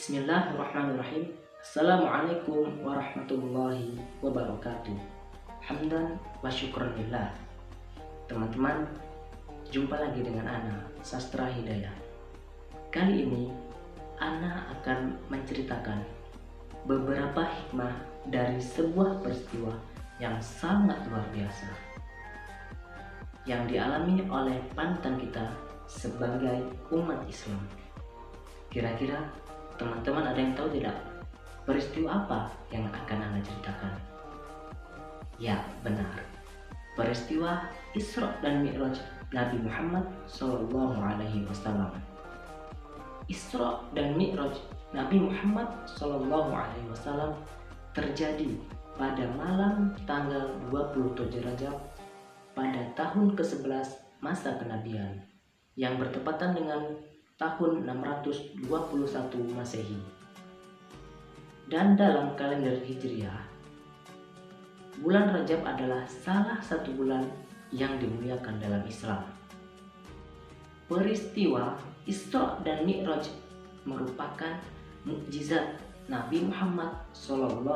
Bismillahirrahmanirrahim. Assalamualaikum warahmatullahi wabarakatuh. Hamdan wa syukranillah. Teman-teman, jumpa lagi dengan Ana, Sastra Hidayah. Kali ini Ana akan menceritakan beberapa hikmah dari sebuah peristiwa yang sangat luar biasa yang dialami oleh panutan kita sebagai umat Islam. Kira-kira teman-teman ada yang tahu tidak peristiwa apa yang akan Anda ceritakan? Ya, benar. Peristiwa Isra dan Mi'raj Nabi Muhammad SAW. Isra dan Mi'raj Nabi Muhammad SAW terjadi pada malam tanggal 27 Rajab pada tahun ke-11 masa kenabian yang bertepatan dengan tahun 621 Masehi. Dan dalam kalender Hijriah, bulan Rajab adalah salah satu bulan yang dimuliakan dalam Islam. Peristiwa Isra dan Mi'raj merupakan mukjizat Nabi Muhammad SAW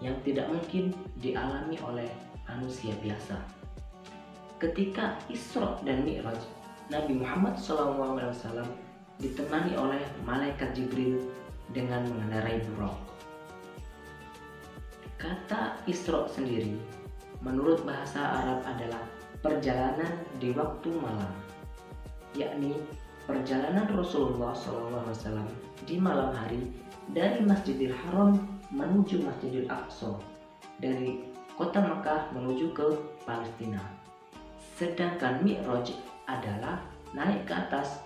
yang tidak mungkin dialami oleh manusia biasa. Ketika Isra dan Mi'raj, Nabi Muhammad SAW ditemani oleh malaikat Jibril dengan mengendarai buraq. Kata Isra sendiri menurut bahasa Arab adalah perjalanan di waktu malam, yakni perjalanan Rasulullah SAW di malam hari dari Masjidil Haram menuju Masjidil Aqsa, dari kota Makkah menuju ke Palestina. Sedangkan Mi'raj adalah naik ke atas.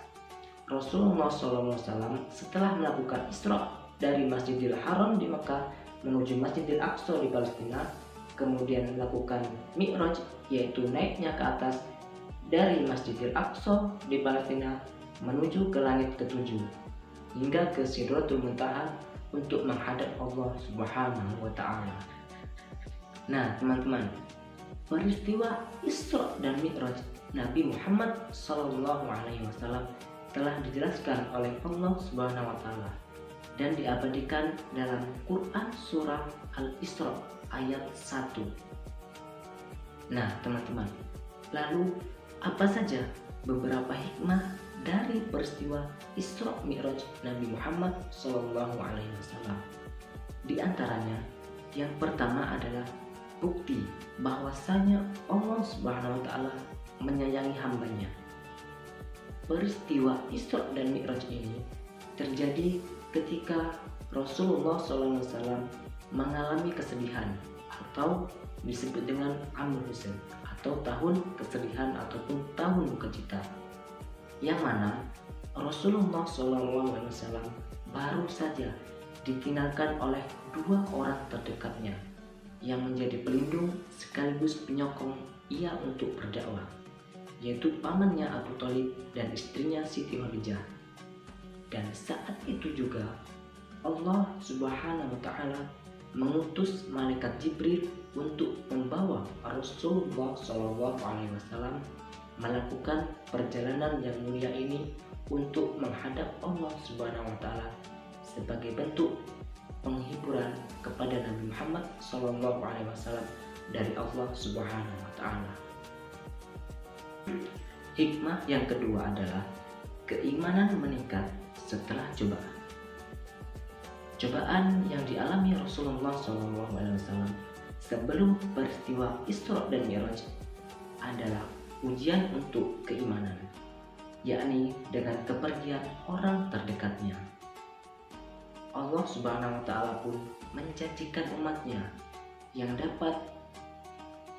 Rasulullah SAW setelah melakukan Isra dari Masjidil Haram di Makkah menuju Masjidil Aqsa di Palestina, kemudian melakukan Mi'raj, yaitu naiknya ke atas dari Masjidil Aqsa di Palestina menuju ke langit ketujuh hingga ke Sidratul Muntaha untuk menghadap Allah Subhanahu wa Ta'ala. Nah, teman-teman, peristiwa Isra dan Mi'raj Nabi Muhammad SAW telah dijelaskan oleh Allah Subhanahu wa Ta'ala dan diabadikan dalam Quran surah Al-Isra ayat 1. Nah, teman-teman, lalu apa saja beberapa hikmah dari peristiwa Isra Mi'raj Nabi Muhammad SAW? Di antaranya, yang pertama adalah bukti bahwasanya Allah Subhanahu wa Ta'ala menyayangi hambanya. Peristiwa Isra dan Mi'raj ini terjadi ketika Rasulullah SAW mengalami kesedihan atau disebut dengan Amul Husain atau tahun kesedihan ataupun tahun dukacita, yang mana Rasulullah SAW baru saja ditinggalkan oleh dua orang terdekatnya yang menjadi pelindung sekaligus penyokong ia untuk berdakwah, yaitu pamannya Abu Thalib dan istrinya Siti Khadijah. Dan saat itu juga Allah Subhanahu wa Ta'ala mengutus malaikat Jibril untuk membawa Rasulullah SAW melakukan perjalanan yang mulia ini untuk menghadap Allah Subhanahu wa Ta'ala sebagai bentuk penghiburan kepada Nabi Muhammad SAW dari Allah Subhanahu wa Ta'ala. Hikmah yang kedua adalah keimanan meningkat setelah cobaan. Cobaan yang dialami Rasulullah SAW sebelum peristiwa Isra dan Mi'raj adalah ujian untuk keimanan, yakni dengan kepergian orang terdekatnya. Allah Subhanahu wa Ta'ala pun menjanjikan umatnya yang dapat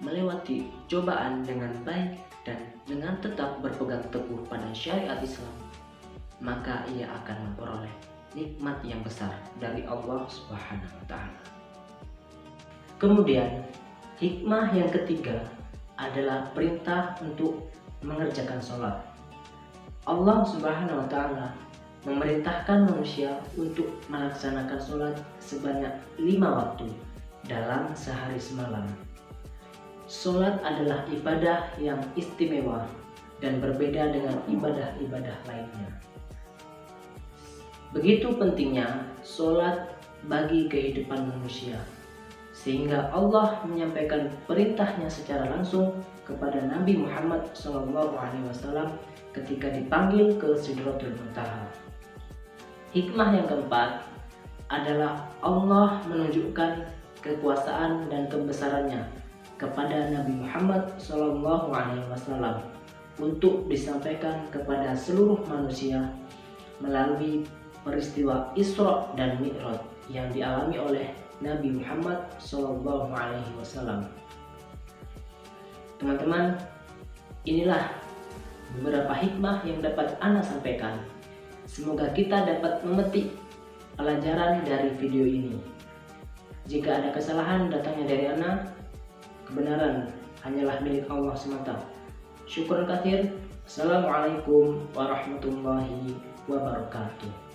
melewati cobaan dengan baik dan dengan tetap berpegang teguh pada syariat Islam, maka ia akan memperoleh nikmat yang besar dari Allah Subhanahu wa Ta'ala. Kemudian, hikmah yang ketiga adalah perintah untuk mengerjakan sholat. Allah Subhanahu wa Ta'ala memerintahkan manusia untuk melaksanakan sholat sebanyak 5 waktu dalam sehari semalam. Sholat adalah ibadah yang istimewa dan berbeda dengan ibadah-ibadah lainnya. Begitu pentingnya sholat bagi kehidupan manusia, sehingga Allah menyampaikan perintahnya secara langsung kepada Nabi Muhammad SAW ketika dipanggil ke Sidratul Muntaha. Hikmah yang keempat adalah Allah menunjukkan kekuasaan dan kebesarannya kepada Nabi Muhammad SAW untuk disampaikan kepada seluruh manusia melalui peristiwa Isra dan Mi'raj yang dialami oleh Nabi Muhammad SAW. Teman-teman, inilah beberapa hikmah yang dapat Ana sampaikan. Semoga kita dapat memetik pelajaran dari video ini. Jika ada kesalahan datangnya dari Ana, kebenaran hanyalah milik Allah semata. Syukur katsir. Assalamualaikum warahmatullahi wabarakatuh.